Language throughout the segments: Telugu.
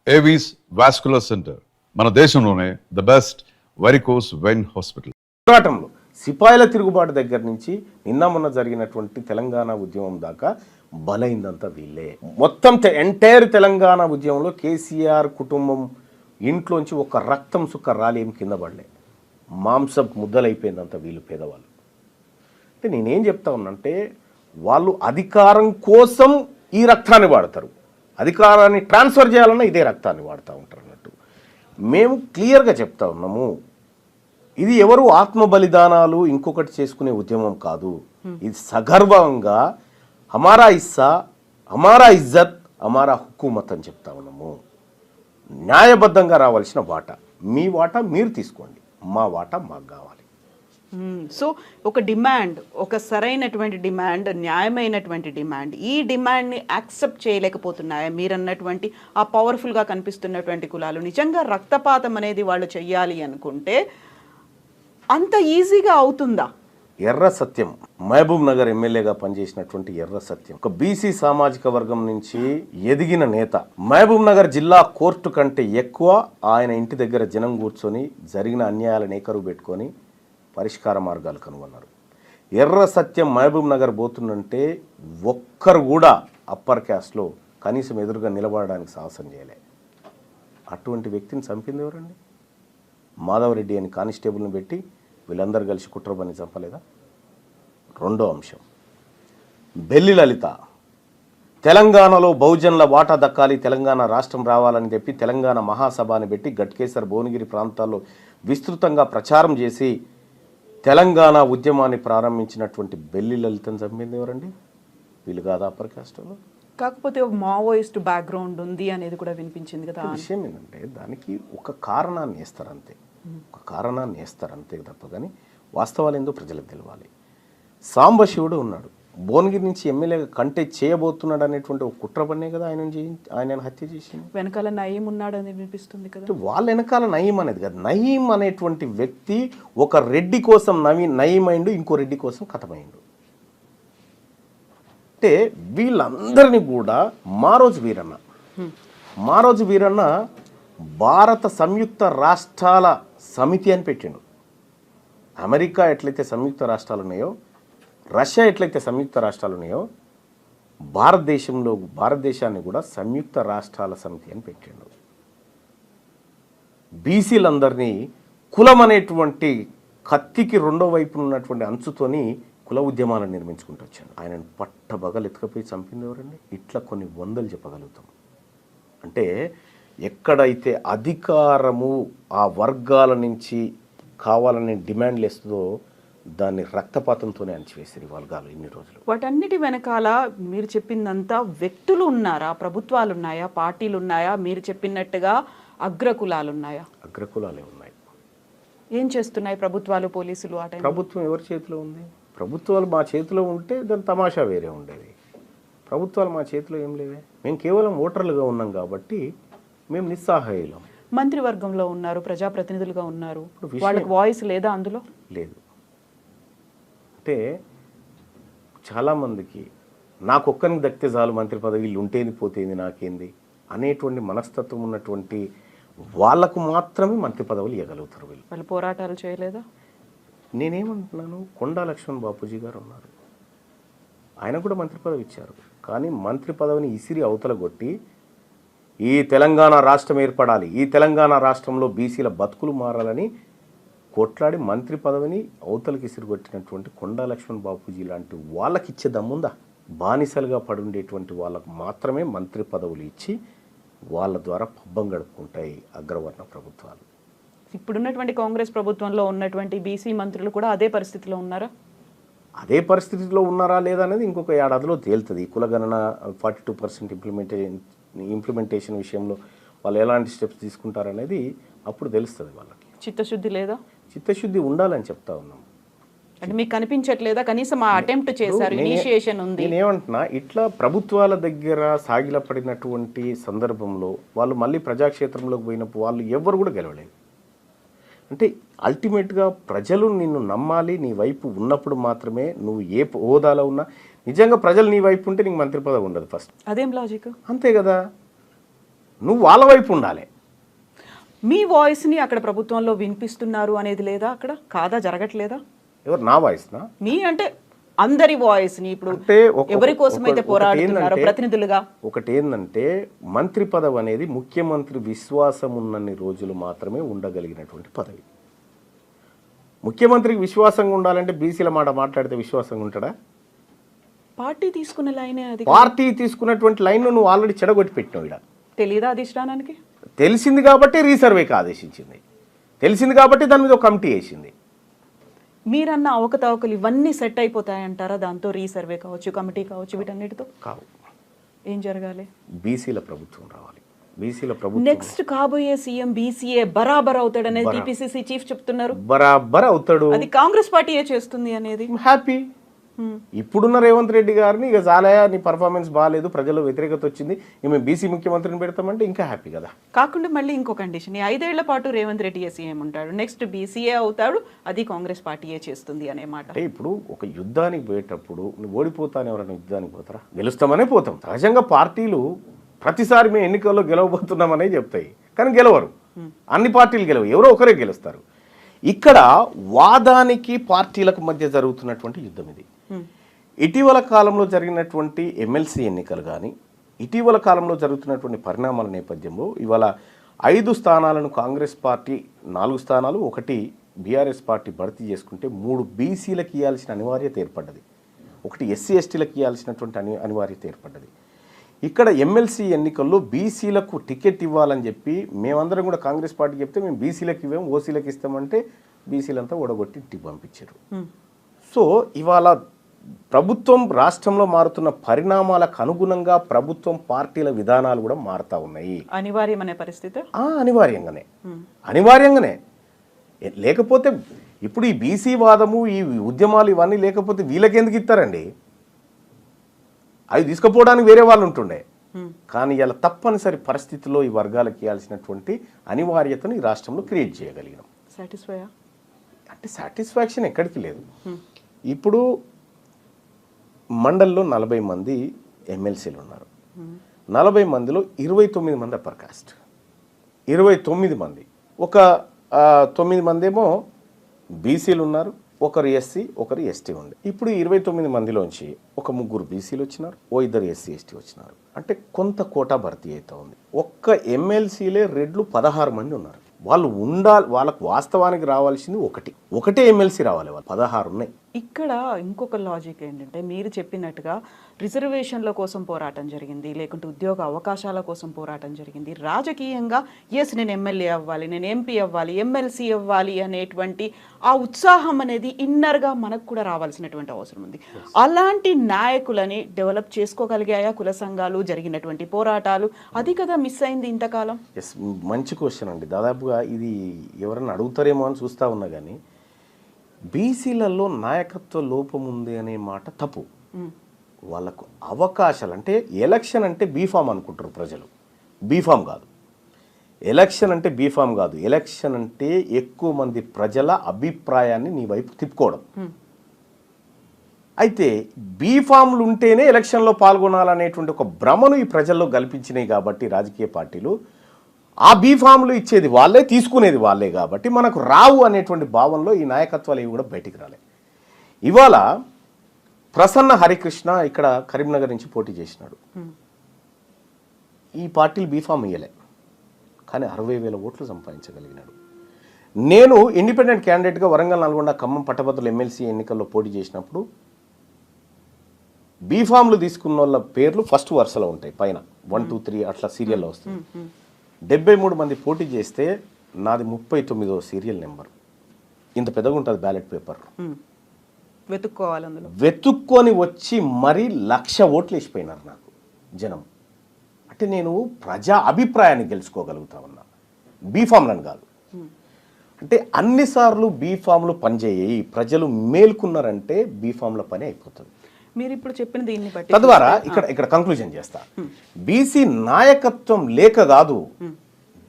ఏవీస్ వాస్కులర్ సెంటర్ మన దేశంలోనే the best varicose vein hospital. పోరాటంలో సిపాయిల తిరుగుబాటు దగ్గర నుంచి నిన్న మొన్న జరిగినటువంటి తెలంగాణ ఉద్యమం దాకా బలైందంతా వీళ్ళే. మొత్తం ఎంటైర్ తెలంగాణ ఉద్యమంలో కేసీఆర్ కుటుంబం ఇంట్లోంచి ఒక రక్తం సుక్క రాలేం కింద పడలే. మాంసం ముద్దలైపోయిందంతా వీళ్ళు పేదవాళ్ళు. అంటే నేనేం చెప్తా ఉన్నానంటే వాళ్ళు అధికారం కోసం ఈ రక్తాన్ని వాడతారు, అధికారాన్ని ట్రాన్స్ఫర్ చేయాలన్నా ఇదే రక్తాన్ని వాడుతూ ఉంటారు అన్నట్టు. మేము క్లియర్గా చెప్తా ఉన్నాము, ఇది ఎవరు ఆత్మ బలిదానాలు ఇంకొకటి చేసుకునే ఉద్యమం కాదు. ఇది సగర్వంగా హమారా ఇస్సా, హమారా ఇజ్జత్, హమారా హుకూమత్ అని చెప్తా ఉన్నాము. న్యాయబద్ధంగా రావాల్సిన వాటా మీ వాటా మీరు తీసుకోండి, మా వాటా మాకు కావాలి. సో ఒక డిమాండ్, ఒక సరైనటువంటి డిమాండ్, న్యాయమైనటువంటి డిమాండ్, ఈ డిమాండ్ని యాక్సెప్ట్ చేయలేకపోతున్నాయా మీరన్నటువంటి ఆ పవర్ఫుల్గా కనిపిస్తున్నటువంటి కులాలు? నిజంగా రక్తపాతం అనేది వాళ్ళు చెయ్యాలి అనుకుంటే అంత ఈజీగా అవుతుందా? ఎర్ర సత్యం మహబూబ్ నగర్ ఎమ్మెల్యేగా పనిచేసినటువంటి ఎర్ర సత్యం ఒక బీసీ సామాజిక వర్గం నుంచి ఎదిగిన నేత. మహబూబ్ నగర్ జిల్లా కోర్టు కంటే ఎక్కువ ఆయన ఇంటి దగ్గర జనం కూర్చొని జరిగిన అన్యాయాలను ఏకరువు పెట్టుకొని పరిష్కార మార్గాలు కనుగొన్నారు. ఎర్ర సత్యం మహబూబ్ నగర్ పోతుందంటే ఒక్కరు కూడా అప్పర్ క్యాస్ట్లో కనీసం ఎదురుగా నిలబడడానికి సాహసం చేయలే. అటువంటి వ్యక్తిని చంపింది ఎవరండి? మాధవరెడ్డి అని కానిస్టేబుల్ని పెట్టి వీళ్ళందరూ కలిసి కుట్రబని చంపలేదా? రెండో అంశం, బెల్లి లలిత తెలంగాణలో బహుజనుల వాటా దక్కాలి, తెలంగాణ రాష్ట్రం రావాలని చెప్పి తెలంగాణ మహాసభని పెట్టి గట్కేసర్ భువనగిరి ప్రాంతాల్లో విస్తృతంగా ప్రచారం చేసి తెలంగాణ ఉద్యమాన్ని ప్రారంభించినటువంటి బెల్లి లలితను చంపింది ఎవరండి? వీళ్ళు కాదా అప్పర్ కాస్ట్లో? కాకపోతే మావోయిస్ట్ బ్యాక్గ్రౌండ్ ఉంది అనేది కూడా వినిపించింది కదా. విషయం ఏంటంటే దానికి ఒక కారణాన్ని వేస్తారంతే, ఒక కారణాన్ని వేస్తారంతే తప్ప కానీ వాస్తవాలు ఏందో ప్రజలకు తెలవాలి. సాంబశివుడు ఉన్నాడు, భువనగిరి నుంచి ఎమ్మెల్యేగా కంటెస్ట్ చేయబోతున్నాడు అనేటువంటి ఒక కుట్ర పన్నే కదా ఆయన హత్య చేసింది. వెనకాల నయీం ఉన్నాడు అని వినిపిస్తుంది కదా. వాళ్ళ వెనకాల నయీం అనేది కదా. నయీం అనేటువంటి వ్యక్తి ఒక రెడ్డి కోసం నయీం అయిండు, ఇంకో రెడ్డి కోసం కథమైండు. అంటే వీళ్ళందరినీ కూడా మారోజు వీరన్న భారత సంయుక్త రాష్ట్రాల సమితి అని పెట్టిండు. అమెరికా ఎట్లయితే సంయుక్త రాష్ట్రాలు ఉన్నాయో, రష్యా ఎట్లయితే సంయుక్త రాష్ట్రాలు ఉన్నాయో, భారతదేశాన్ని కూడా సంయుక్త రాష్ట్రాల సమితి అని పెట్టిండు. బీసీలందరినీ కులం అనేటువంటి కత్తికి రెండో వైపున ఉన్నటువంటి అంచుతోని కుల ఉద్యమాలను నిర్మించుకుంటూ వచ్చాను. ఆయనను పట్టబగలు ఎత్తుకపోయి చంపింది ఎవరండి? ఇట్లా కొన్ని వందలు చెప్పగలుగుతాం. అంటే ఎక్కడైతే అధికారము ఆ వర్గాల నుంచి కావాలని డిమాండ్లు వేస్తుందో దాన్ని రక్తపాతంతోనే అణచివేసారు ఈ వర్గాలు ఇన్ని రోజులు. వాటన్నిటి వెనకాల మీరు చెప్పిందంతా వ్యక్తులు ఉన్నారా, ప్రభుత్వాలు ఉన్నాయా, పార్టీలు ఉన్నాయా, మీరు చెప్పినట్టుగా అగ్రకులాలు ఉన్నాయా? అగ్రకులాలే ఉన్నాయి. ఏం చేస్తున్నాయి ప్రభుత్వాలు, పోలీసులు? ఆ టైం ప్రభుత్వం ఎవరి చేతిలో ఉంది? ప్రభుత్వాలు మా చేతిలో ఉంటే దాని తమాషా వేరే ఉండేది. ప్రభుత్వాలు మా చేతిలో ఏం లేవే. మేము కేవలం ఓటర్లుగా ఉన్నాం కాబట్టి మేము నిస్సహాయులం. మంత్రివర్గంలో ఉన్నారు, ప్రజాప్రతినిధులుగా ఉన్నారు, వాళ్ళకి వాయిస్ లేదా? అందులో లేదు. అంటే చాలామందికి నాకు ఒక్కరికి దక్కితే చాలు మంత్రి పదవి, వీళ్ళు ఉంటేంది పోతేంది నాకేంది అనేటువంటి మనస్తత్వం ఉన్నటువంటి వాళ్ళకు మాత్రమే మంత్రి పదవులు ఇవ్వగలుగుతారు. వాళ్ళు పోరాటాలు చేయలేదా? నేనేమంటున్నాను, కొండా లక్ష్మణ్ బాపూజీ గారు ఉన్నారు, ఆయన కూడా మంత్రి పదవి ఇచ్చారు. కానీ మంత్రి పదవిని ఇసిరి అవతల కొట్టి ఈ తెలంగాణ రాష్ట్రం ఏర్పడాలి, ఈ తెలంగాణ రాష్ట్రంలో బీసీల బతుకులు మారాలని కొట్లాడి మంత్రి పదవిని అవతలకి ఇసిరిగొట్టినటువంటి కొండా లక్ష్మణ్ బాపూజీ లాంటి వాళ్ళకి ఇచ్చే దమ్ముందా? బానిసలుగా పడుండేటువంటి వాళ్ళకు మాత్రమే మంత్రి పదవులు ఇచ్చి వాళ్ళ ద్వారా పబ్బం గడుపుకుంటాయి అగ్రవర్ణ ప్రభుత్వాలు. ఇప్పుడున్నటువంటి కాంగ్రెస్ ప్రభుత్వంలో ఉన్నటువంటి బీసీ మంత్రులు కూడా అదే పరిస్థితిలో ఉన్నారా? అదే పరిస్థితిలో ఉన్నారా లేదా అనేది ఇంకొక ఏడాదిలో తేలుతుంది. కులగణన 42% ఇంప్లిమెంటేషన్ విషయంలో వాళ్ళు ఎలాంటి స్టెప్స్ తీసుకుంటారనేది అప్పుడు తెలుస్తుంది వాళ్ళకి. చిత్తశుద్ధి లేదా? చిత్తశుద్ధి ఉండాలని చెప్తా ఉన్నాం. అంటే మీకు కనిపించట్లేదా? కనీసం ఆ అటెంప్ట్ చేశారు, ఇనిషియేషన్ ఉంది. నేనేమంటున్నా, ఇట్లా ప్రభుత్వాల దగ్గర సాగిలపడినటువంటి సందర్భంలో వాళ్ళు మళ్ళీ ప్రజాక్షేత్రంలోకి పోయినప్పుడు వాళ్ళు ఎవరు కూడా గెలవలేదు. అంటే అల్టిమేట్గా ప్రజలు నిన్ను నమ్మాలి, నీ వైపు ఉన్నప్పుడు మాత్రమే నువ్వు ఏ హోదాలో ఉన్నా. నిజంగా ప్రజలు నీ వైపు ఉంటే నీకు మంత్రి పదవి ఉండదు ఫస్ట్. అదేం లాజిక్? అంతే కదా. నువ్వు వాళ్ళ వైపు ఉండాలి. మీ వాయిస్ని అక్కడ ప్రభుత్వంలో వినిపిస్తున్నారు అనేది లేదా, అక్కడ కాదా, జరగట్లేదా? ఎవరు నా వాయిస్నా? మీ అంటే అందరి వాయిస్ని ఇప్పుడు అంటే ఎవరి కోసం అయితే పోరాడుతున్నారో ప్రతినిధులుగా. ఒకటి ఏంటంటే మంత్రి పదవి అనేది ముఖ్యమంత్రి విశ్వాసం ఉన్నన్ని రోజులు మాత్రమే ఉండగలిగినటువంటి పదవి. ముఖ్యమంత్రికి విశ్వాసంగా ఉండాలంటే బీసీల మాట మాట్లాడితే విశ్వాసంగా ఉంటాడా? పార్టీ తీసుకున్న లైనే అది. పార్టీ తీసుకున్నటువంటి లైన్ నువ్వు ఆల్రెడీ చెడగొట్టి పెట్టినావు. ఇక్కడ తెలీదా అధిష్టానానికి? తెలిసింది కాబట్టి రీసర్వేకి ఆదేశించింది, తెలిసింది కాబట్టి దాని మీద ఒక కమిటీ వేసింది. మీరన్న అవకతవకలు ఇవన్నీ సెట్ అయిపోతాయంటారా దాంతో? రీసర్వే కావచ్చు, కమిటీ కావచ్చు, వీటన్నిటితో కావు. ఏం జరగాలి? బీసీల ప్రభుత్వం రావాలి. బీసీల ప్రభుత్వం నెక్స్ట్ కాబోయే సీఎం బీసీఏ బరాబర్ అవుతాడనేది టీపీసీసీ చీఫ్ చెప్తున్నారు. బరాబర్ అవుతాడు, అది కాంగ్రెస్ పార్టీయే చేస్తుంది అనేది. హ్యాపీ. ఇప్పుడున్న రేవంత్ రెడ్డి గారిని ఇక చాలయా, నీ పర్ఫార్మెన్స్ బాగాలేదు, ప్రజల్లో వ్యతిరేకత వచ్చింది, మేము బీసీ ముఖ్యమంత్రిని పెడతామంటే ఇంకా హ్యాపీ కదా. కాకుండా మళ్ళీ ఇంకో కండిషన్, 5 ఏళ్ల పాటు రేవంత్ రెడ్డి సీఎం ఉంటాడు, నెక్స్ట్ బీసీఏ అవుతాడు, అది కాంగ్రెస్ పార్టీయే చేస్తుంది అనే మాట. అంటే ఇప్పుడు ఒక యుద్ధానికి పోయేటప్పుడు నువ్వు ఓడిపోతాను, ఎవరైనా యుద్ధానికి పోతారా? గెలుస్తామనే పోతాం. సహజంగా పార్టీలు ప్రతిసారి మేము ఎన్నికల్లో గెలవబోతున్నామనే చెప్తాయి, కానీ గెలవరు. అన్ని పార్టీలు గెలవు, ఎవరో ఒకరే గెలుస్తారు. ఇక్కడ వాదానికి పార్టీలకు మధ్య జరుగుతున్నటువంటి యుద్ధం ఇది. ఇటీవల కాలంలో జరిగినటువంటి ఎమ్మెల్సీ ఎన్నికలు కానీ, ఇటీవల కాలంలో జరుగుతున్నటువంటి పరిణామాల నేపథ్యంలో ఇవాళ 5 స్థానాలను కాంగ్రెస్ పార్టీ, 4 స్థానాలు, 1 బీఆర్ఎస్ పార్టీ భర్తీ చేసుకుంటే 3 బీసీలకు ఇవ్వాల్సిన అనివార్యత ఏర్పడ్డది, 1 ఎస్సీ ఎస్టీలకు ఇవ్వాల్సినటువంటి అనివార్యత ఏర్పడ్డది. ఇక్కడ ఎమ్మెల్సీ ఎన్నికల్లో బీసీలకు టికెట్ ఇవ్వాలని చెప్పి మేమందరం కూడా కాంగ్రెస్ పార్టీ చెప్తే మేము బీసీలకు ఇవ్వాము, ఓసీలకు ఇస్తామంటే బీసీలంతా ఓడగొట్టి ఇంటికి పంపించారు. సో ఇవాళ ప్రభుత్వం రాష్ట్రంలో మారుతున్న పరిణామాలకు అనుగుణంగా ప్రభుత్వం పార్టీల విధానాలు కూడా మారుతా ఉన్నాయి. అనివార్యమనే పరిస్థితి. అనివార్యంగానే లేకపోతే ఇప్పుడు ఈ బీసీ వాదము, ఈ ఉద్యమాలు ఇవన్నీ లేకపోతే వీళ్ళకెందుకు ఇస్తారండి? అవి తీసుకుపోవడానికి వేరే వాళ్ళు ఉంటుండే. కానీ ఇలా తప్పనిసరి పరిస్థితుల్లో ఈ వర్గాలకు ఇవ్వాల్సినటువంటి అనివార్యతను ఈ రాష్ట్రంలో క్రియేట్ చేయగలిగినాం. అంటే సాటిస్ఫాక్షన్ ఎక్కడికి లేదు. ఇప్పుడు మండల్లో 40 మంది ఎమ్మెల్సీలు ఉన్నారు. 40 మందిలో 29 మంది అప్పర్ కాస్ట్, 29 మంది, ఒక 9 మంది ఏమో బీసీలు ఉన్నారు, ఒకరు ఎస్సీ, ఒకరు ఎస్టీ ఉంది. ఇప్పుడు 29 మందిలోంచి ఒక 3 బీసీలు వచ్చినారు, 2 ఎస్సీ ఎస్టీ వచ్చినారు. అంటే కొంత కోటా భర్తీ అవుతా ఉంది. ఒక్క ఎమ్మెల్సీలే 16 మంది ఉన్నారు. వాళ్ళు ఉండాలి, వాళ్ళకు వాస్తవానికి రావాల్సింది ఒకటే ఎమ్మెల్సీ రావాలి, వాళ్ళు 16 ఉన్నాయి. ఇక్కడ ఇంకొక లాజిక్ ఏంటంటే మీరు చెప్పినట్టుగా రిజర్వేషన్ల కోసం పోరాటం జరిగింది, లేకుంటే ఉద్యోగ అవకాశాల కోసం పోరాటం జరిగింది. రాజకీయంగా ఎస్ నేను ఎమ్మెల్యే అవ్వాలి, నేను ఎంపీ అవ్వాలి, ఎమ్మెల్సీ అవ్వాలి అనేటువంటి ఆ ఉత్సాహం అనేది ఇన్నర్గా మనకు కూడా రావాల్సినటువంటి అవసరం ఉంది. అలాంటి నాయకులని డెవలప్ చేసుకోగలిగాయా కుల సంఘాలు? జరిగినటువంటి పోరాటాలు అది కదా మిస్ అయింది ఇంతకాలం. ఎస్, మంచి క్వశ్చన్ అండి. దాదాపుగా ఇది ఎవరైనా అడుగుతారేమో అని చూస్తా ఉన్నా కానీ బీసీలలో నాయకత్వ లోపం ఉంది అనే మాట తప్పు. వాళ్ళకు అవకాశాలు అంటే ఎలక్షన్ అంటే బీఫామ్ అనుకుంటారు ప్రజలు. బీఫామ్ కాదు ఎలక్షన్ అంటే, బీఫామ్ కాదు ఎలక్షన్ అంటే ఎక్కువ మంది ప్రజల అభిప్రాయాన్ని నీ వైపు తిప్పుకోవడం. అయితే బీఫామ్లు ఉంటేనే ఎలక్షన్లో పాల్గొనాలనేటువంటి ఒక భ్రమను ఈ ప్రజల్లో కల్పించినాయి కాబట్టి రాజకీయ పార్టీలు ఆ బీఫామ్లు ఇచ్చేది వాళ్ళే, తీసుకునేది వాళ్ళే కాబట్టి మనకు రావు అనేటువంటి భావనలో ఈ నాయకత్వాలు ఇవి కూడా బయటికి రాలే. ఇవాళ ప్రసన్న హరికృష్ణ ఇక్కడ కరీంనగర్ నుంచి పోటీ చేసినాడు. ఈ పార్టీలు బీఫామ్ ఇయ్యలే, కానీ 60,000 ఓట్లు సంపాదించగలిగినాడు. నేను ఇండిపెండెంట్ క్యాండిడేట్గా వరంగల్, నల్గొండ, ఖమ్మం పట్టభద్రుల ఎమ్మెల్సీ ఎన్నికల్లో పోటీ చేసినప్పుడు బీఫామ్లు తీసుకున్న వాళ్ళ పేర్లు ఫస్ట్ వరుసలో ఉంటాయి, పైన 1, 2, 3 అట్లా సీరియల్లో వస్తుంది. 73 మంది పోటీ చేస్తే నాది 39వ సీరియల్ నెంబర్. ఇంత పెద్దగా ఉంటుంది బ్యాలెట్ పేపర్. వెతుక్కోవాలి, అందులో వెతుక్కొని వచ్చి మరీ 1,00,000 ఓట్లు వేసిపోయినారు నాకు జనం. అంటే నేను ప్రజా అభిప్రాయాన్ని గెలుచుకోగలుగుతా ఉన్నా, బీఫామ్లను కాదు. అంటే అన్నిసార్లు బీఫామ్లు పనిచేయి, ప్రజలు మేల్కున్నారంటే బీఫామ్ల పని అయిపోతుంది. మీరు ఇప్పుడు చెప్పిన దీన్ని బట్టి తద్వారా ఇక్కడ కంక్లూజన్ చేస్తా, బీసీ నాయకత్వం లేక కాదు,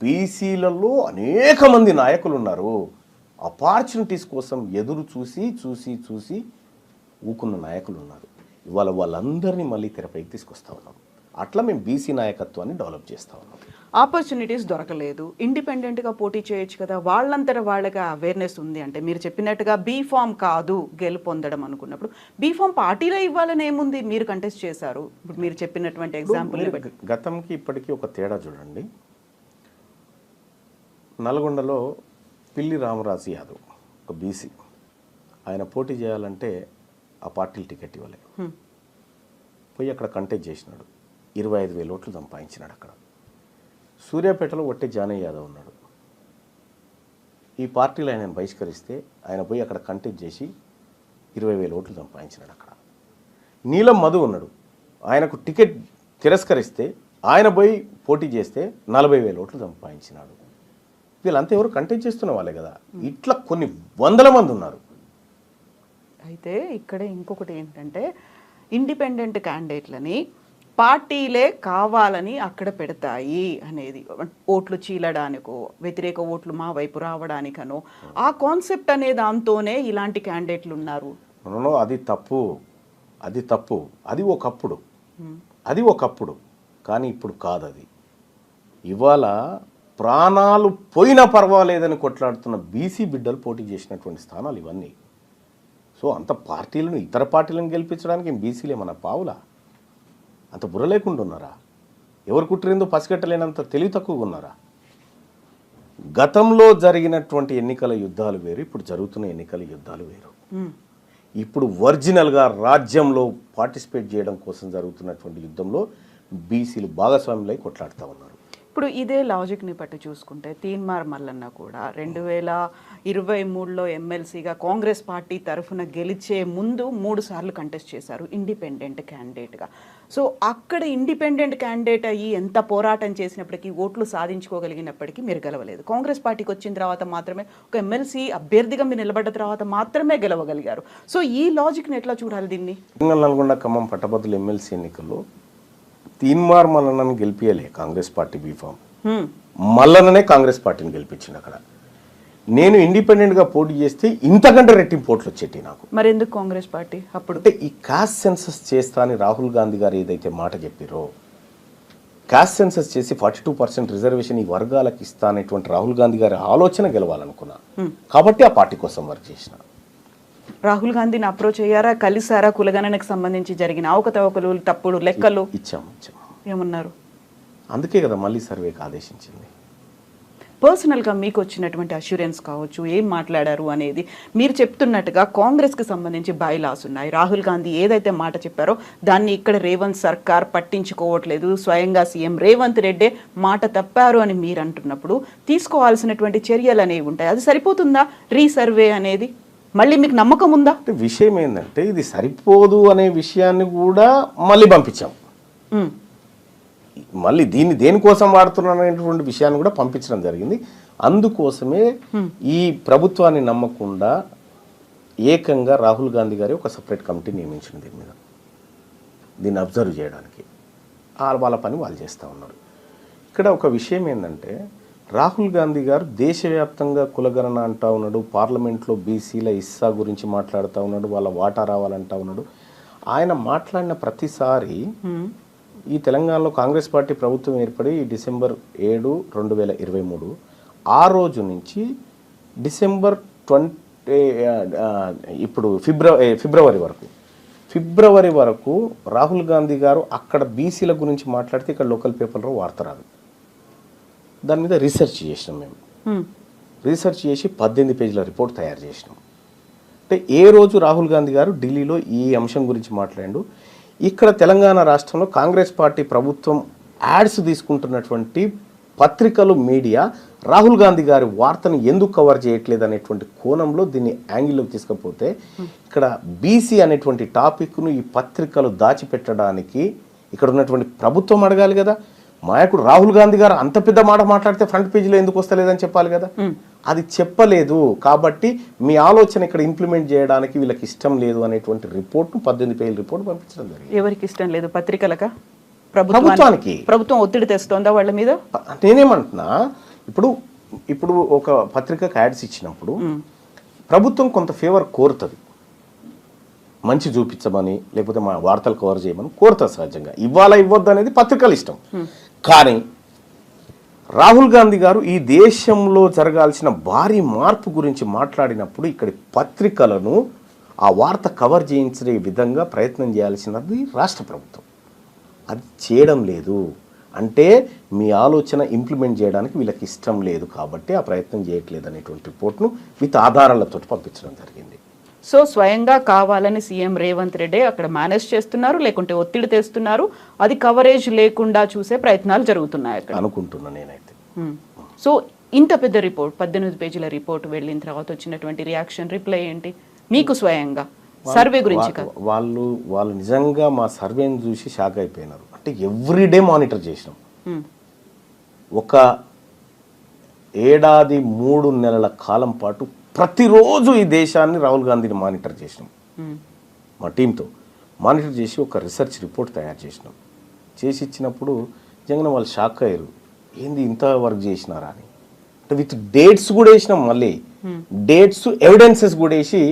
బీసీలలో అనేక మంది నాయకులు ఉన్నారు. ఆపర్చునిటీస్ కోసం ఎదురు చూసి ఊకున్న నాయకులు ఉన్నారు. ఇవాళ వాళ్ళందరినీ మళ్ళీ తెరపైకి తీసుకొస్తా ఉన్నాం. అట్లా మేము బీసీ నాయకత్వాన్ని డెవలప్ చేస్తా ఉన్నాం. ఆపర్చునిటీస్ దొరకలేదు, ఇండిపెండెంట్గా పోటీ చేయొచ్చు కదా, వాళ్ళంతట వాళ్ళగా అవేర్నెస్ ఉంది అంటే మీరు చెప్పినట్టుగా బీఫామ్ కాదు గెలుపొందడం అనుకున్నప్పుడు బీఫామ్ పార్టీలో ఇవ్వాలని ఏముంది, మీరు కంటెస్ట్ చేశారు. ఇప్పుడు మీరు చెప్పినటువంటి ఎగ్జాంపుల్ గతంకి ఇప్పటికీ ఒక తేడా చూడండి. నల్గొండలో పిల్లి రామరాజు యాదవ్ ఒక బీసీ, ఆయన పోటీ చేయాలంటే ఆ పార్టీలు టికెట్ ఇవ్వలే, పోయి అక్కడ కంటెస్ట్ చేసినాడు, 25,000 ఓట్లు సంపాదించినాడు. అక్కడ సూర్యాపేటలో ఒట్టి జానయ్య యాదవ్ ఉన్నాడు, ఈ పార్టీలో ఆయన బహిష్కరిస్తే ఆయన పోయి అక్కడ కంటెస్ట్ చేసి 20,000 ఓట్లు సంపాదించినాడు. అక్కడ నీలం మధు ఉన్నాడు, ఆయనకు టికెట్ తిరస్కరిస్తే ఆయన పోయి పోటీ చేస్తే 40,000 ఓట్లు సంపాదించినాడు. వీళ్ళంతా ఎవరు కంటెస్ట్ చేస్తున్న వాళ్ళే కదా. ఇట్లా కొన్ని వందల మంది ఉన్నారు. అయితే ఇక్కడే ఇంకొకటి ఏంటంటే ఇండిపెండెంట్ క్యాండిడేట్లని పార్టీలే కావాలని అక్కడ పెడతాయి అనేది, ఓట్లు చీలడానికో వ్యతిరేక ఓట్లు మా వైపు రావడానికనో ఆ కాన్సెప్ట్ అనే దాంతోనే ఇలాంటి క్యాండిడేట్లు ఉన్నారు. అది తప్పు, అది తప్పు. అది ఒకప్పుడు కానీ ఇప్పుడు కాదు. అది ఇవాళ ప్రాణాలు పోయినా పర్వాలేదని కొట్లాడుతున్న బీసీ బిడ్డలు పోటీ చేసినటువంటి స్థానాలు ఇవన్నీ. సో అంత పార్టీలను ఇతర పార్టీలను గెలిపించడానికి బీసీలే మన పావులా? అంత బుర్ర లేకుండా ఉన్నారా? ఎవరు కుట్టిరిందో పసిగట్టలేనంత తెలివి తక్కువగా ఉన్నారా? గతంలో జరిగినటువంటి ఎన్నికల యుద్ధాలు వేరు, ఇప్పుడు జరుగుతున్న ఎన్నికల యుద్ధాలు వేరు. ఇప్పుడు ఒరిజినల్గా రాజ్యంలో పార్టిసిపేట్ చేయడం కోసం జరుగుతున్నటువంటి యుద్ధంలో బీసీలు భాగస్వాములై కొట్లాడుతూ ఉన్నారు. ఇప్పుడు ఇదే లాజిక్ని బట్టి చూసుకుంటే తీన్మార్ మల్లన్న కూడా 2023లో ఎమ్మెల్సీగా కాంగ్రెస్ పార్టీ తరఫున గెలిచే ముందు 3 సార్లు కంటెస్ట్ చేశారు ఇండిపెండెంట్ క్యాండిడేట్గా. సో అక్కడ ఇండిపెండెంట్ క్యాండిడేట్ అయ్యి ఎంత పోరాటం చేసినప్పటికీ ఓట్లు సాధించుకోగలిగినప్పటికీ మీరు గెలవలేదు. కాంగ్రెస్ పార్టీకి వచ్చిన తర్వాత మాత్రమే ఒక ఎమ్మెల్సీ అభ్యర్థిగా మీరు నిలబడ్డ తర్వాత మాత్రమే గెలవగలిగారు. సో ఈ లాజిక్ని ఎట్లా చూడాలి దీన్ని? నల్గొండ ఖమ్మం పట్టభద్రుల ఎమ్మెల్సీ ఎన్నికల్లో తీన్మార్ మల్లన్నను గెలిపియలే కాంగ్రెస్ పార్టీ బీఫామ్, మల్లన్ననే కాంగ్రెస్ పార్టీని గెలిపించింది. అక్కడ నేను ఇండిపెండెంట్గా పోటీ చేస్తే ఇంతకంటే రెట్టింపు ఓట్లు వచ్చేటి నాకు. మరి ఎందుకు కాంగ్రెస్ పార్టీ అప్పుడు? అంటే ఈ కాస్ట్ సెన్సస్ చేస్తా అని రాహుల్ గాంధీ గారు ఏదైతే మాట చెప్పారో, కాస్ట్ సెన్సస్ చేసి 42% రిజర్వేషన్ ఈ వర్గాలకు ఇస్తా అనేటువంటి రాహుల్ గాంధీ గారి ఆలోచన గెలవాలనుకున్నా కాబట్టి ఆ పార్టీ కోసం వర్క్ చేసిన. రాహుల్ గాంధీని అప్రోచ్ అయ్యారా, కలిసారా? కులగణనకు సంబంధించి జరిగిన అవకతవకలు, తప్పుడు లెక్కలు ఇచ్చాం. ఏమన్నారు? అందుకే కదా మళ్ళీ సర్వేకి ఆదేశించింది. పర్సనల్గా మీకు వచ్చినటువంటి అష్యూరెన్స్ కావచ్చు, ఏం మాట్లాడారు అనేది. మీరు చెప్తున్నట్టుగా కాంగ్రెస్కి సంబంధించి బైలాస్ ఉన్నాయి. రాహుల్ గాంధీ ఏదైతే మాట చెప్పారో దాన్ని ఇక్కడ రేవంత్ సర్కార్ పట్టించుకోవట్లేదు, స్వయంగా సీఎం రేవంత్ రెడ్డే మాట తప్పారు అని మీరు అంటున్నప్పుడు తీసుకోవాల్సినటువంటి చర్యలు అనేవి ఉంటాయి. అది సరిపోతుందా రీసర్వే అనేది? మళ్ళీ మీకు నమ్మకం ఉందా? విషయం ఏంటంటే ఇది సరిపోదు అనే విషయాన్ని కూడా మళ్ళీ పంపించాం. మళ్ళీ దీన్ని దేనికోసం వాడుతున్నారనేటువంటి విషయాన్ని కూడా పంపించడం జరిగింది. అందుకోసమే ఈ ప్రభుత్వాన్ని నమ్మకుండా ఏకంగా రాహుల్ గాంధీ గారి ఒక సపరేట్ కమిటీ నియమించిన దీని మీద, దీన్ని అబ్జర్వ్ చేయడానికి. వాళ్ళ పని వాళ్ళు చేస్తూ ఉన్నారు. ఇక్కడ ఒక విషయం ఏంటంటే రాహుల్ గాంధీ గారు దేశవ్యాప్తంగా కులగణన అంటూ ఉన్నాడు, పార్లమెంట్లో బీసీల ఇస్సా గురించి మాట్లాడుతూ ఉన్నాడు, వాళ్ళ వాటా రావాలంటూ ఉన్నాడు. ఆయన మాట్లాడిన ప్రతిసారి ఈ తెలంగాణలో కాంగ్రెస్ పార్టీ ప్రభుత్వం ఏర్పడి December 7, 2023 ఆ రోజు నుంచి December 20 ఇప్పుడు ఫిబ్రవరి వరకు రాహుల్ గాంధీ గారు అక్కడ బీసీల గురించి మాట్లాడితే ఇక్కడ లోకల్ పేపర్లో వార్త రాదు. దాని మీద రీసెర్చ్ చేసినాం మేము. రీసెర్చ్ చేసి 18 పేజీల రిపోర్ట్ తయారు చేసినాం. అంటే ఏ రోజు రాహుల్ గాంధీ గారు ఢిల్లీలో ఈ అంశం గురించి మాట్లాడాడు, ఇక్కడ తెలంగాణ రాష్ట్రంలో కాంగ్రెస్ పార్టీ ప్రభుత్వం యాడ్స్ తీసుకుంటున్నటువంటి పత్రికలు, మీడియా రాహుల్ గాంధీ గారి వార్తను ఎందుకు కవర్ చేయట్లేదు అనేటువంటి కోణంలో దీన్ని యాంగిల్లోకి తీసుకపోతే ఇక్కడ బీసీ అనేటువంటి టాపిక్ను ఈ పత్రికలు దాచిపెట్టడానికి ఇక్కడ ఉన్నటువంటి ప్రభుత్వం అడగాలి కదా. నాయకుడు రాహుల్ గాంధీ గారు అంత పెద్ద మాట మాట్లాడితే ఫ్రంట్ పేజీలో ఎందుకు వస్తలేదని చెప్పాలి కదా. అది చెప్పలేదు కాబట్టి మీ ఆలోచన ఇక్కడ ఇంప్లిమెంట్ చేయడానికి వీళ్ళకి ఇష్టం లేదు అనేటువంటి రిపోర్ట్ 18 పేజీల రిపోర్ట్ పంపించడం జరిగింది. ఎవరికి ఇష్టం లేదు? పత్రికలక? ప్రభుత్వానికి. ప్రభుత్వం ఒత్తిడి తెస్తుందా వాళ్ళ మీద? నేనేమంటున్నా, ఇప్పుడు ఒక పత్రికకు యాడ్స్ ఇచ్చినప్పుడు ప్రభుత్వం కొంత ఫేవర్ కోరుతుంది, మంచి చూపించమని లేకపోతే మా వార్తలు కవర్ చేయమని కోరుతుంది సహజంగా. ఇవ్వాలా ఇవ్వద్దు అనేది పత్రికలు ఇష్టం. కానీ రాహుల్ గాంధీ గారు ఈ దేశంలో జరగాల్సిన భారీ మార్పు గురించి మాట్లాడినప్పుడు ఇక్కడి పత్రికలను ఆ వార్త కవర్ చేయించే విధంగా ప్రయత్నం చేయాల్సినది రాష్ట్ర ప్రభుత్వం. అది చేయడం లేదు. అంటే మీ ఆలోచన ఇంప్లిమెంట్ చేయడానికి వీళ్ళకి ఇష్టం లేదు కాబట్టి ఆ ప్రయత్నం చేయట్లేదు అనేటువంటి రిపోర్ట్ను విత్ ఆధారాలతో పంపించడం జరిగింది. సో స్వయంగా కావాలని సీఎం రేవంత్ రెడ్డి అక్కడ మేనేజ్ చేస్తున్నారు, లేకుంటే ఒత్తిడి తెస్తున్నారు, అది కవరేజ్ లేకుండా చూసే ప్రయత్నాలు జరుగుతున్నాయి అక్కడ అనుకుంటున్నా నేనైతే. సో ఇంత పెద్ద రిపోర్ట్ 18 పేజీల రిపోర్ట్ వెళ్ళిన తర్వాత వచ్చినటువంటి రియాక్షన్ రిప్లై ఏంటి మీకు స్వయంగా సర్వే గురించి? వాళ్ళు నిజంగా మా సర్వేని చూసి షాక్ అయిపోయినారు. అంటే ఎవ్రీడే మానిటర్ చేసినాం. ఒక ఏడాది 3 నెలల కాలం పాటు ప్రతిరోజు ఈ దేశాన్ని రాహుల్ గాంధీని మానిటర్ చేసినాం. మా టీంతో మానిటర్ చేసి ఒక రీసెర్చ్ రిపోర్ట్ తయారు చేసినాం. చేసి ఇచ్చినప్పుడు నిజంగా వాళ్ళు షాక్ అయ్యారు. ఏంది ఇంత వర్క్ చేసినారా అని. అంటే విత్ డేట్స్ కూడా వేసినాం. మళ్ళీ డేట్స్ ఎవిడెన్సెస్ కూడా వేసి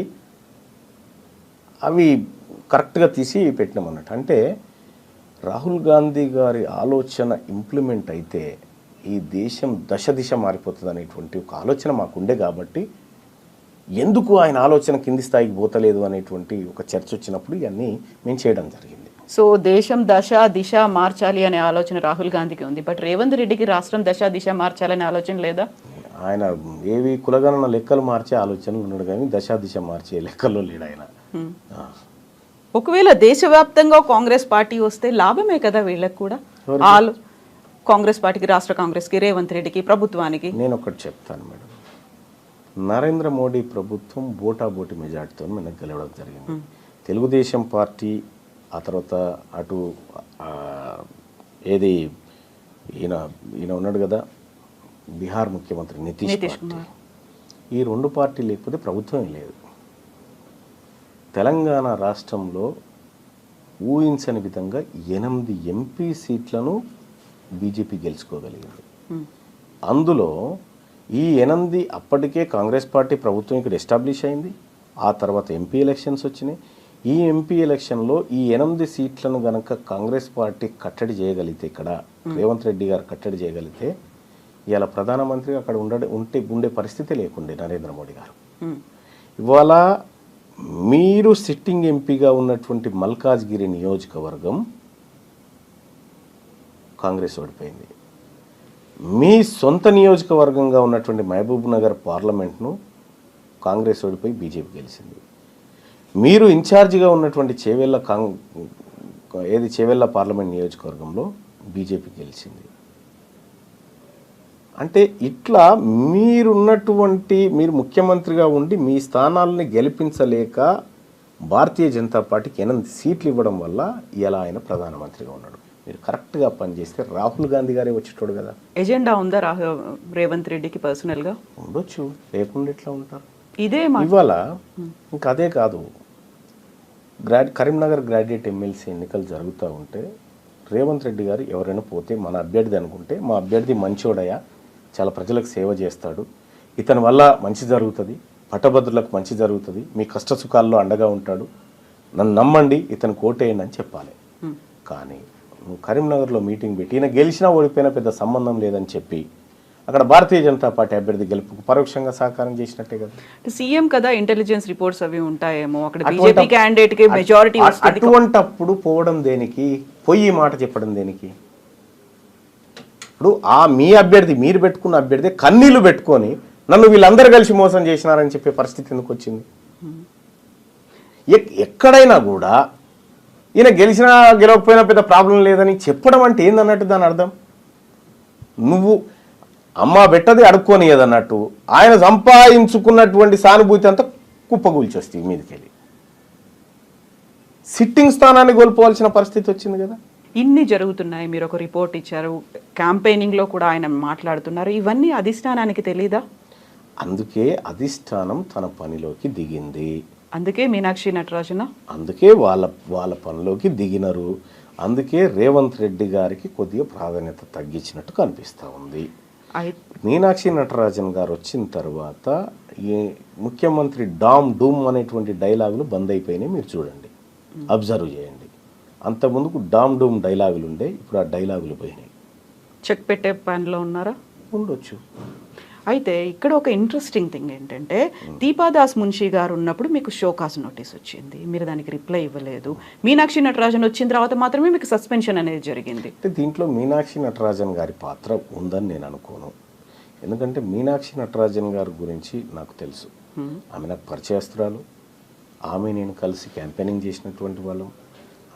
అవి కరెక్ట్గా తీసి పెట్టినాం అన్నట్టు. అంటే రాహుల్ గాంధీ గారి ఆలోచన ఇంప్లిమెంట్ అయితే ఈ దేశం దశ మారిపోతుంది అనేటువంటి ఒక ఆలోచన మాకుండే కాబట్టి ఎందుకు ఆయన ఆలోచన కింది స్థాయికి పోతలేదు అనేటువంటి ఒక చర్చ వచ్చినప్పుడు ఇవన్నీ మేము చేయడం జరిగింది. సో దేశం దిశ మార్చాలి అనే ఆలోచన రాహుల్ గాంధీకి ఉంది, బట్ రేవంత్ రెడ్డికి రాష్ట్రం దిశ మార్చాలనే ఆలోచన లేదా? ఆయన ఏవి కులగణన లెక్కలు మార్చే ఆలోచనలు ఉన్నాడు కానీ దిశ మార్చే లెక్కల్లో లేడు ఆయన. ఒకవేళ దేశవ్యాప్తంగా కాంగ్రెస్ పార్టీ వస్తే లాభమే కదా వీళ్ళకి కూడా. కాంగ్రెస్ పార్టీకి, రాష్ట్ర కాంగ్రెస్కి, రేవంత్ రెడ్డికి, ప్రభుత్వానికి. నేను ఒకటి చెప్తాను మేడం, నరేంద్ర మోడీ ప్రభుత్వం బోటాబోటి మెజార్టీతో మనకు గెలవడం జరిగింది. తెలుగుదేశం పార్టీ ఆ తర్వాత అటు ఏది ఈయన ఉన్నాడు కదా బీహార్ ముఖ్యమంత్రి నితీష్ కుమార్, ఈ 2 పార్టీలు లేకపోతే ప్రభుత్వం లేదు. తెలంగాణ రాష్ట్రంలో ఊహించని విధంగా 8 ఎంపీ సీట్లను బీజేపీ గెలుచుకోగలిగింది. అందులో ఈ 8 అప్పటికే కాంగ్రెస్ పార్టీ ప్రభుత్వం ఇక్కడ ఎస్టాబ్లిష్ అయింది. ఆ తర్వాత ఎంపీ ఎలక్షన్స్ వచ్చినాయి. ఈ ఎంపీ ఎలక్షన్లో ఈ 8 సీట్లను గనక కాంగ్రెస్ పార్టీ కట్టడి చేయగలిగితే, ఇక్కడ రేవంత్ రెడ్డి గారు కట్టడి చేయగలిగితే ఇవాళ ప్రధానమంత్రి అక్కడ ఉండే పరిస్థితి లేకుండే నరేంద్ర మోడీ గారు. ఇవాళ మీరు సిట్టింగ్ ఎంపీగా ఉన్నటువంటి మల్కాజ్గిరి నియోజకవర్గం కాంగ్రెస్ ఓడిపోయింది. మీ సొంత నియోజకవర్గంగా ఉన్నటువంటి మహబూబ్ నగర్ పార్లమెంట్ను కాంగ్రెస్ ఓడిపోయి బీజేపీ గెలిచింది. మీరు ఇన్ఛార్జిగా ఉన్నటువంటి చేవెళ్ళ పార్లమెంట్ నియోజకవర్గంలో బీజేపీ గెలిచింది. అంటే ఇట్లా మీరు ముఖ్యమంత్రిగా ఉండి మీ స్థానాలని గెలిపించలేక భారతీయ జనతా పార్టీకి 8 సీట్లు ఇవ్వడం వల్ల ఇలా ఆయన ప్రధానమంత్రిగా ఉన్నాడు. మీరు కరెక్ట్గా పనిచేస్తే రాహుల్ గాంధీ గారే వచ్చేటోడు కదా. ఎజెండా ఉందా రేవంత్ రెడ్డికి పర్సనల్గా? ఉండొచ్చు, లేకుండా ఎట్లా ఉంటారు. ఇదే ఇవాళ ఇంకా అదే కాదు, కరీంనగర్ గ్రాడ్యుయేట్ ఎమ్మెల్సీ ఎన్నికలు జరుగుతూ ఉంటే రేవంత్ రెడ్డి గారు ఎవరైనా పోతే మన అభ్యర్థి అనుకుంటే, మా అభ్యర్థి మంచోడయా, చాలా ప్రజలకు సేవ చేస్తాడు, ఇతని వల్ల మంచి జరుగుతుంది, పట్టభద్రులకు మంచి జరుగుతుంది, మీ కష్ట సుఖాల్లో అండగా ఉంటాడు, నన్ను నమ్మండి, ఇతను కోటేయండి అని చెప్పాలి. కానీ నువ్వు కరీంనగర్లో మీటింగ్ పెట్టి ఈయన గెలిచినా ఓడిపోయినా పెద్ద సంబంధం లేదని చెప్పి అక్కడ భారతీయ జనతా పార్టీ అభ్యర్థి గెలుపుకు పరోక్షంగా సహకారం చేసినట్టే కదా. సీఎం కదా, ఇంటెలిజెన్స్ రిపోర్ట్స్ అవి ఉంటాయేమో, అక్కడ బీజేపీ క్యాండిడేట్ కి మెజారిటీ వస్తుంది. అటువంటప్పుడు పోవడం దేనికి, పోయి మాట చెప్పడం దేనికి? ఇప్పుడు మీ అభ్యర్థి, మీరు పెట్టుకున్న అభ్యర్థి కన్నీళ్లు పెట్టుకొని నన్ను వీళ్ళందరూ కలిసి మోసం చేసినారని చెప్పే పరిస్థితి ఎందుకు వచ్చింది? ఎక్కడైనా కూడా ఈయన గెలిచినా గెలవకపోయినా పెద్ద ప్రాబ్లం లేదని చెప్పడం అంటే ఏందన్నట్టు దాని అర్థం. నువ్వు అమ్మ పెట్టది అడుక్కోనియదన్నట్టు ఆయన సంపాదించుకున్నటువంటి సానుభూతి అంతా కుప్పగూల్చొస్తుంది మీదకెళ్ళి. సిట్టింగ్ స్థానాన్ని కోల్పోవాల్సిన పరిస్థితి వచ్చింది కదా. ఇన్ని జరుగుతున్నాయి, మీరు ఒక రిపోర్ట్ ఇచ్చారు, క్యాంపెయినింగ్లో కూడా ఆయన మాట్లాడుతున్నారు, ఇవన్నీ అధిష్టానానికి తెలీదా? అందుకే అధిష్టానం తన పనిలోకి దిగింది. అందుకే మీనాక్షి నటరాజన అందుకే వాళ్ళ పనిలోకి దిగినారు. అందుకే రేవంత్ రెడ్డి గారికి కొద్దిగా ప్రాధాన్యత తగ్గించినట్టు కనిపిస్తూ ఉంది. మీనాక్షి నటరాజన్ గారు వచ్చిన తర్వాత ఈ ముఖ్యమంత్రి డూమ్ అనేటువంటి డైలాగులు బంద్ అయిపోయినాయి. మీరు చూడండి, అబ్జర్వ్ చేయండి. అంతకుముందుకు డూమ్ డైలాగులు ఉండే, ఇప్పుడు ఆ డైలాగులు పోయినాయి. చెక్ పెట్టే పనిలో ఉన్నారా? ఉండొచ్చు. అయితే ఇక్కడ ఒక ఇంట్రెస్టింగ్ థింగ్ ఏంటంటే దీపాదాస్ మున్షి గారు ఉన్నప్పుడు మీకు షోకాస్ నోటీస్ వచ్చింది, మీరు దానికి రిప్లై ఇవ్వలేదు. మీనాక్షి నటరాజన్ వచ్చిన తర్వాత మాత్రమే మీకు సస్పెన్షన్ అనేది జరిగింది. అంటే దీంట్లో మీనాక్షి నటరాజన్ గారి పాత్ర ఉందని నేను అనుకోను. ఎందుకంటే మీనాక్షి నటరాజన్ గారి గురించి నాకు తెలుసు. ఆమె నాకు పరిచయస్తురాలు, ఆమె నేను కలిసి క్యాంపెయినింగ్ చేసినటువంటి వాళ్ళం.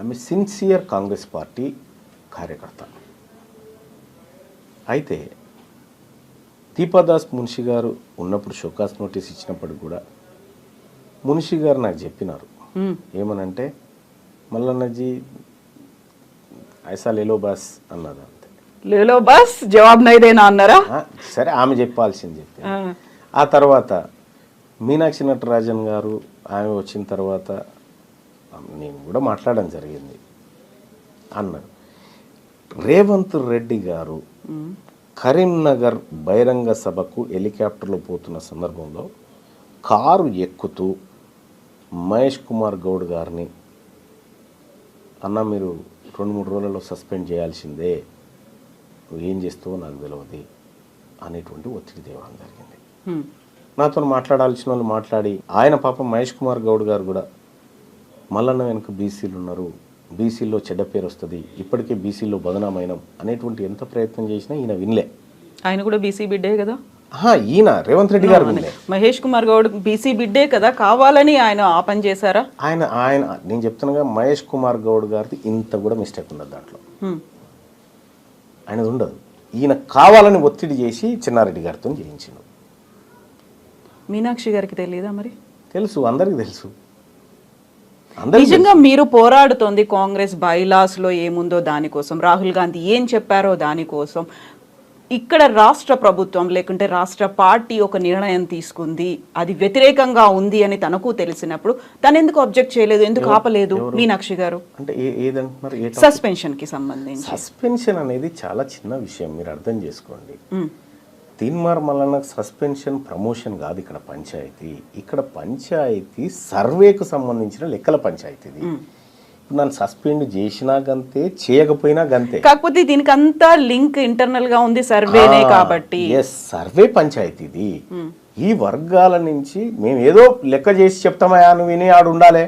ఆమె సిన్సియర్ కాంగ్రెస్ పార్టీ కార్యకర్త. అయితే దీపాదాస్ మున్షి గారు ఉన్నప్పుడు షోకాస్ నోటీస్ ఇచ్చినప్పుడు కూడా మున్షి గారు నాకు చెప్పినారు ఏమనంటే, మల్లన్నజీ ఐసా లేలో బాస్ అన్నది. అంతే, లేలో బాస్ జవాబు నైదేనా అన్నారా? సరే, ఆమె చెప్పాల్సింది చెప్పి. ఆ తర్వాత మీనాక్షి నటరాజన్ గారు ఆమె వచ్చిన తర్వాత నేను కూడా మాట్లాడడం జరిగింది అన్నారు. రేవంత్ రెడ్డి గారు కరీంనగర్ బహిరంగ సభకు హెలికాప్టర్లో పోతున్న సందర్భంలో కారు ఎక్కుతూ మహేష్ కుమార్ గౌడ్ గారిని, అన్న మీరు 2-3 రోజులలో సస్పెండ్ చేయాల్సిందే, నువ్వు ఏం చేస్తావో నాకు తెలియదు అనేటువంటి ఒత్తిడి తేవడం జరిగింది. నాతో మాట్లాడాల్సిన వాళ్ళు మాట్లాడి, ఆయన పాపం మహేష్ కుమార్ గౌడ్ గారు కూడా మల్లన్న వెనుక బీసీలు ఉన్నారు, బీసీల్లో చెడ్డ పేరు వస్తుంది, ఇప్పటికే బీసీల్లో బదనామైనం అనేటువంటి ఎంత ప్రయత్నం చేసినా ఈయన వినలే. ఆయన కూడా బీసీ బిడ్డే కదా. ఈయన రేవంత్ రెడ్డి గారు వినలే. మహేష్ కుమార్ గౌడ్ బీసీ బిడ్డే కదా, కావాలని ఆయన ఆ పని చేశారా? ఆయన నేను చెప్తున్నాగా, మహేష్ కుమార్ గౌడ్ గారిది ఇంత కూడా మిస్టేక్ ఉండదు దాంట్లో, ఆయనది ఉండదు. ఈయన కావాలని ఒత్తిడి చేసి చిన్నారెడ్డి గారితో చేయించిండు. మీనాక్షి గారికి తెలియదా మరి? తెలుసు, అందరికి తెలుసు. నిజంగా మీరు పోరాడుతోంది కాంగ్రెస్ బైలాస్ లో ఏముందో దానికోసం, రాహుల్ గాంధీ ఏం చెప్పారో దానికోసం. ఇక్కడ రాష్ట్ర ప్రభుత్వం లేకుంటే రాష్ట్ర పార్టీ ఒక నిర్ణయం తీసుకుంది, అది వ్యతిరేకంగా ఉంది అని తనకు తెలిసినప్పుడు తను ఎందుకు అబ్జెక్ట్ చేయలేదు, ఎందుకు ఆపలేదు మీనాక్షి గారు? అంటే ఏదంటున్నారు? సస్పెన్షన్ కి సంబంధించి. సస్పెన్షన్ అనేది చాలా చిన్న విషయం, మీరు అర్థం చేసుకోండి. తీన్మార్ మల్లన్నకు సస్పెన్షన్ ప్రమోషన్ కాదు ఇక్కడ పంచాయతీ. ఇక్కడ పంచాయతీ సర్వేకు సంబంధించిన లెక్కల పంచాయతీది. ఇప్పుడు నన్ను సస్పెండ్ చేసినా గంతే, చేయకపోయినా గంతే. కాకపోతే దీనికి అంతా లింక్ ఇంటర్నల్ గా ఉంది, సర్వేనే కాబట్టి. సర్వే పంచాయతీది. ఈ వర్గాల నుంచి మేము ఏదో లెక్క చేసి చెప్తామయా, నువ్వు విని ఆడు ఉండాలి,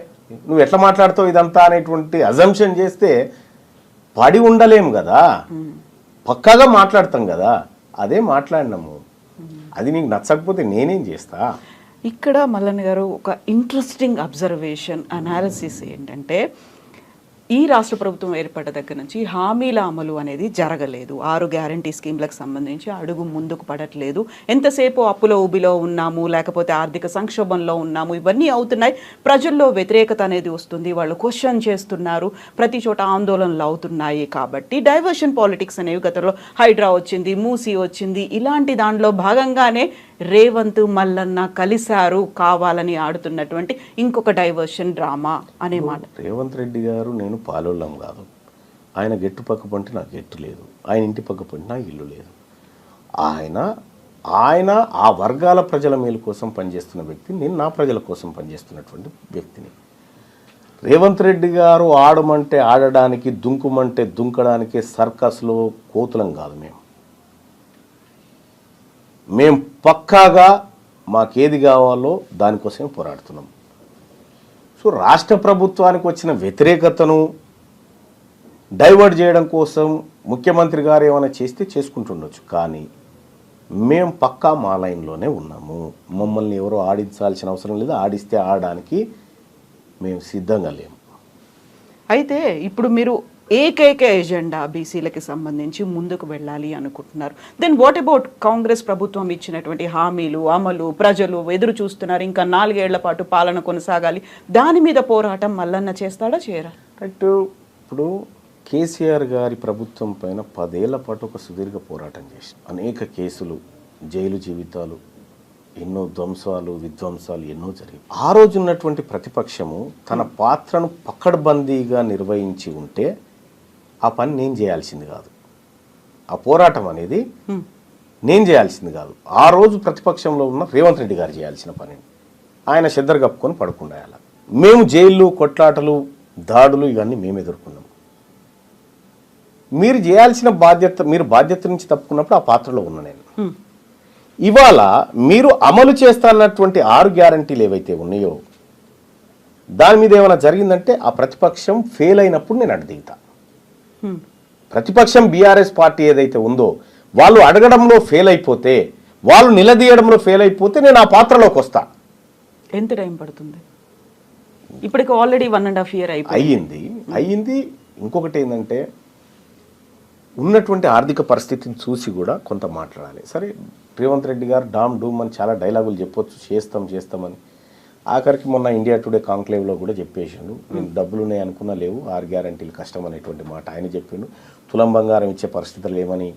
నువ్వు ఎట్లా మాట్లాడుతావు ఇదంతా అనేటువంటి అజంప్షన్ చేస్తే పడి ఉండలేము కదా, పక్కాగా మాట్లాడతాం కదా. అదే మాట్లాడినాము. అది నీకు నచ్చకపోతే నేనేం చేస్తా? ఇక్కడ మల్లన్న గారు ఒక ఇంట్రెస్టింగ్ అబ్జర్వేషన్ అనాలిసిస్ ఏంటంటే, ఈ రాష్ట్ర ప్రభుత్వం ఏర్పడ్డ దగ్గర నుంచి హామీల అమలు అనేది జరగలేదు. 6 గ్యారంటీ స్కీమ్లకు సంబంధించి అడుగు ముందుకు పడట్లేదు. ఎంతసేపు అప్పులో ఊబిలో ఉన్నాము, లేకపోతే ఆర్థిక సంక్షోభంలో ఉన్నాము, ఇవన్నీ అవుతున్నాయి. ప్రజల్లో వ్యతిరేకత అనేది వస్తుంది, వాళ్ళు క్వశ్చన్ చేస్తున్నారు, ప్రతి చోట ఆందోళనలు అవుతున్నాయి. కాబట్టి డైవర్షన్ పాలిటిక్స్ అనేవి గతంలో హైడ్రా వచ్చింది, మూసీ వచ్చింది, ఇలాంటి దాంట్లో భాగంగానే రేవంత్ మల్లన్న కలిశారు, కావాలని ఆడుతున్నటువంటి ఇంకొక డైవర్షన్ డ్రామా అనే మాట. రేవంత్ రెడ్డి గారు నేను పాలోళ్ళం కాదు. ఆయన గెట్టు పక్క పంటే నాకు గెట్టు లేదు, ఆయన ఇంటి పక్క పంటే నాకు ఇల్లు లేదు. ఆయన ఆ వర్గాల ప్రజల మేలు కోసం పనిచేస్తున్న వ్యక్తి, నేను నా ప్రజల కోసం పనిచేస్తున్నటువంటి వ్యక్తిని. రేవంత్ రెడ్డి గారు ఆడమంటే ఆడడానికి, దుంకుమంటే దుంకడానికి సర్కస్లో కోతులం కాదు. మేము పక్కాగా మాకేది కావాలో దానికోసమే పోరాడుతున్నాం. సో రాష్ట్ర ప్రభుత్వానికి వచ్చిన వ్యతిరేకతను డైవర్ట్ చేయడం కోసం ముఖ్యమంత్రి గారు ఏమైనా చేస్తే చేసుకుంటుండొచ్చు, కానీ మేము పక్కా మా లైన్లోనే ఉన్నాము. మమ్మల్ని ఎవరో ఆడించాల్సిన అవసరం లేదు, ఆడిస్తే ఆడడానికి మేము సిద్ధంగా లేము. అయితే ఇప్పుడు మీరు ఏకైక ఎజెండా బీసీలకి సంబంధించి ముందుకు వెళ్ళాలి అనుకుంటున్నారు. దెన్ వాట్ అబౌట్ కాంగ్రెస్ ప్రభుత్వం ఇచ్చినటువంటి హామీలు అమలు? ప్రజలు ఎదురు చూస్తున్నారు, ఇంకా 4 ఏళ్ల పాటు పాలన కొనసాగాలి. దాని మీద పోరాటం మల్లన్న చేస్తాడా, చేయరా? కరెక్ట్. ఇప్పుడు కేసీఆర్ గారి ప్రభుత్వం పైన 10 ఏళ్ల పాటు ఒక సుదీర్ఘ పోరాటం చేసి అనేక కేసులు, జైలు జీవితాలు, ఎన్నో ధ్వంసాలు విధ్వంసాలు ఎన్నో జరిగాయి. ఆ రోజు ఉన్నటువంటి ప్రతిపక్షము తన పాత్రను పకడ్బందీగా నిర్వహించి ఉంటే ఆ పని నేను చేయాల్సింది కాదు, ఆ పోరాటం అనేది నేను చేయాల్సింది కాదు. ఆ రోజు ప్రతిపక్షంలో ఉన్న రేవంత్ రెడ్డి గారు చేయాల్సిన పని. ఆయన చెద్దరు కప్పుకొని పడుకుండాయాల. మేము జైళ్ళు, కొట్లాటలు, దాడులు ఇవన్నీ మేము ఎదుర్కొన్నాం. మీరు చేయాల్సిన బాధ్యత, మీరు బాధ్యత నుంచి తప్పుకున్నప్పుడు ఆ పాత్రలో ఉన్నా నేను. ఇవాళ మీరు అమలు చేస్తున్నటువంటి 6 గ్యారంటీలు ఏవైతే ఉన్నాయో దాని మీద ఏమైనా జరిగిందంటే ఆ ప్రతిపక్షం ఫెయిల్ అయినప్పుడు నేను అడ్డుదిగుతా. ప్రతిపక్షం బీఆర్ఎస్ పార్టీ ఏదైతే ఉందో వాళ్ళు అడగడంలో ఫెయిల్ అయిపోతే, వాళ్ళు నిలదీయడంలో ఫెయిల్ అయిపోతే నేను ఆ పాత్రలోకి వస్తా. ఎంత టైం పడుతుంది? ఇప్పటికి ఆల్రెడీ 1.5 year అయ్యింది. ఇంకొకటి ఏంటంటే ఉన్నటువంటి ఆర్థిక పరిస్థితిని చూసి కూడా కొంత మాట్లాడాలి. సరే, రేవంత్ రెడ్డి గారు డామ్ డూమ్ అని చాలా డైలాగులు చెప్పొచ్చు, చేస్తామని. ఆఖరికి మొన్న ఇండియా టుడే కాంక్లేవ్లో కూడా చెప్పేసిండు, నేను డబ్బులునే అనుకున్నా లేవు, 6 గ్యారంటీలు కష్టం అనేటువంటి మాట ఆయన చెప్పిండు. తులం బంగారం ఇచ్చే పరిస్థితులు లేవని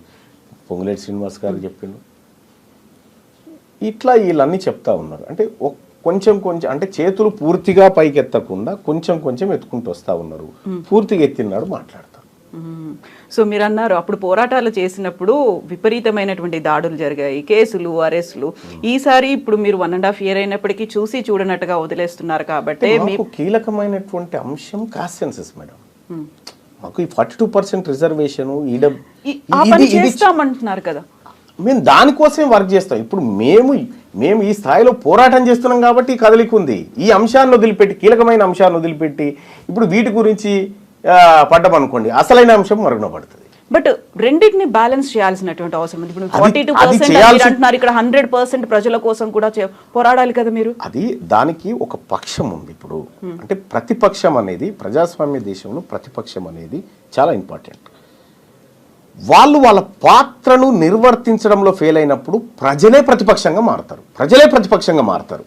పొంగులేటి శ్రీనివాస్ గారు చెప్పిండు. ఇట్లా వీళ్ళన్నీ చెప్తా ఉన్నారు. అంటే కొంచెం అంటే చేతులు పూర్తిగా పైకి ఎత్తకుండా కొంచెం ఎత్తుకుంటూ వస్తూ ఉన్నారు. పూర్తిగా ఎత్తినాడు మాట్లాడతారు. సో మీరు అన్నారు అప్పుడు పోరాటాలు చేసినప్పుడు విపరీతమైనటువంటి దాడులు జరిగాయి, కేసులు, అరెస్టులు. ఈసారి ఇప్పుడు మీరు 1.5 year అయినప్పటికీ చూసి చూడనట్టుగా వదిలేస్తున్నారు కాబట్టి మీకు కీలకమైనటువంటి అంశం కాస్ట్ సెన్సస్ మేడం. మాకు ఈ 42% రిజర్వేషన్ చేస్తామంటున్నారు కదా, మేము దానికోసమే వర్క్ చేస్తాం. ఇప్పుడు మేము ఈ స్థాయిలో పోరాటం చేస్తున్నాం కాబట్టి ఈ కదలిక ఉంది. ఈ అంశాన్ని వదిలిపెట్టి, కీలకమైన అంశాన్ని వదిలిపెట్టి ఇప్పుడు వీటి గురించి పడ్డమనుకోండి, అసలైన అంశం మరుగున పడుతుంది. బట్ రెండింటిని బ్యాలెన్స్ చేయాల్సినటువంటి అవసరం ఉంది. ఇప్పుడు 42% అంటున్నారు, ఇక్కడ 100% ప్రజల కోసం కూడా పోరాడాలి కదా మీరు. అది దానికి ఒక పక్షం ఉంది. ఇప్పుడు అంటే ప్రతిపక్షం అనేది ప్రజాస్వామ్య దేశంలో ప్రతిపక్షం అనేది చాలా ఇంపార్టెంట్. వాళ్ళ పాత్రను నిర్వర్తించడంలో ఫెయిల్ అయినప్పుడు ప్రజలే ప్రతిపక్షంగా మారుతారు.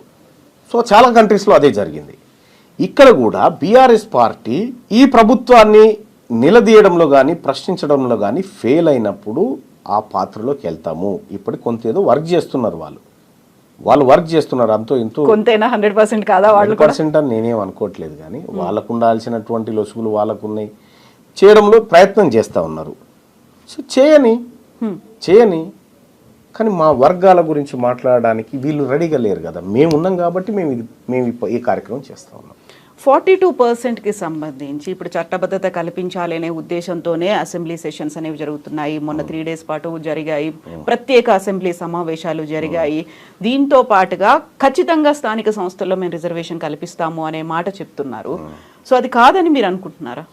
సో చాలా కంట్రీస్లో అదే జరిగింది. ఇక్కడ కూడా బీఆర్ఎస్ పార్టీ ఈ ప్రభుత్వాన్ని నిలదీయడంలో కానీ ప్రశ్నించడంలో కానీ ఫెయిల్ అయినప్పుడు ఆ పాత్రలోకి వెళ్తాము. ఇప్పుడు కొంత ఏదో వర్క్ చేస్తున్నారు, వాళ్ళు వర్క్ చేస్తున్నారు. అంతో ఇంతో కొంతైనా 100% కాదా? 100% అని నేనేం అనుకోవట్లేదు, కానీ వాళ్ళకు ఉండాల్సినటువంటి లొసుగులు వాళ్ళకున్నాయి, చేయడంలో ప్రయత్నం చేస్తూ ఉన్నారు. సో చేయని కానీ మా వర్గాల గురించి మాట్లాడడానికి వీళ్ళు రెడీగా లేరు కదా. మేము ఉన్నాం కాబట్టి మేము ఈ కార్యక్రమం చేస్తూ ఉన్నాం. 42%కి సంబంధించి ఇప్పుడు చట్టబద్ధత కల్పించాలి అనే ఉద్దేశంతోనే అసెంబ్లీ సెషన్స్ అనేవి జరుగుతున్నాయి. మొన్న 3 days పాటు జరిగాయి, ప్రత్యేక అసెంబ్లీ సమావేశాలు జరిగాయి. దీంతో పాటుగా ఖచ్చితంగా స్థానిక సంస్థల్లో మేము రిజర్వేషన్ కల్పిస్తాము అనే మాట చెప్తున్నారు. సో అది కాదని మీరు అనుకుంటున్నారా?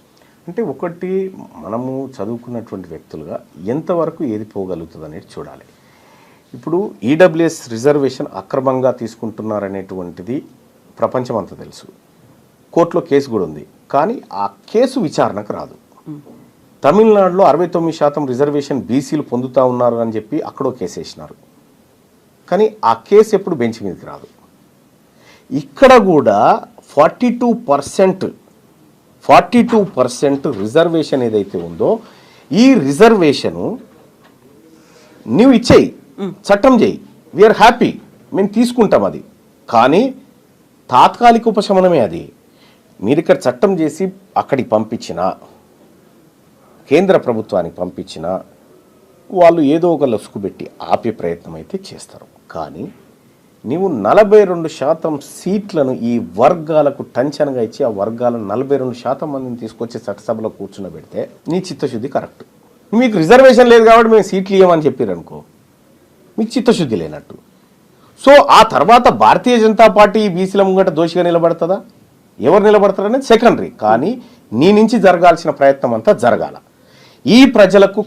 అంటే ఒకటి, మనము చదువుకున్నటువంటి వ్యక్తులుగా ఎంతవరకు ఏది పోగలుగుతుంది అనేది చూడాలి. ఇప్పుడు ఈడబ్ల్యూఎస్ రిజర్వేషన్ అక్రమంగా తీసుకుంటున్నారనేటువంటిది ప్రపంచం అంతా తెలుసు. కోర్టులో కేసు కూడా ఉంది, కానీ ఆ కేసు విచారణకు రాదు. తమిళనాడులో 69% రిజర్వేషన్ బీసీలు పొందుతూ ఉన్నారు అని చెప్పి అక్కడో కేసు వేసినారు, కానీ ఆ కేసు ఎప్పుడు బెంచ్ మీదకి రాదు. ఇక్కడ కూడా 42% రిజర్వేషన్ ఏదైతే ఉందో ఈ రిజర్వేషను నువ్వు ఇచ్చేయి, చట్టం చేయి, వీఆర్ హ్యాపీ, మేము తీసుకుంటాం. అది కానీ తాత్కాలిక ఉపశమనమే. అది మీరు ఇక్కడ చట్టం చేసి అక్కడికి పంపించిన, కేంద్ర ప్రభుత్వానికి పంపించిన, వాళ్ళు ఏదో ఒక లసుకు పెట్టి ఆపే ప్రయత్నం అయితే చేస్తారు. కానీ నీవు 42% సీట్లను ఈ వర్గాలకు టంచనగా ఇచ్చి ఆ వర్గాలను 42% మందిని తీసుకొచ్చి చట్టసభలో కూర్చున్నబెడితే నీ చిత్తశుద్ధి కరెక్ట్. మీకు రిజర్వేషన్ లేదు కాబట్టి మేము సీట్లు ఇవ్వమని చెప్పారనుకో, మీకు చిత్తశుద్ధి లేనట్టు. సో ఆ తర్వాత భారతీయ జనతా పార్టీ బీసీల ముంగట దోషిగా నిలబడుతుందా, ఎవరు నిలబడతారనేది సెకండరీ. కానీ నీ నుంచి జరగాల్సిన ప్రయత్నం అంతా జరగాల. ఈ ప్రజలకు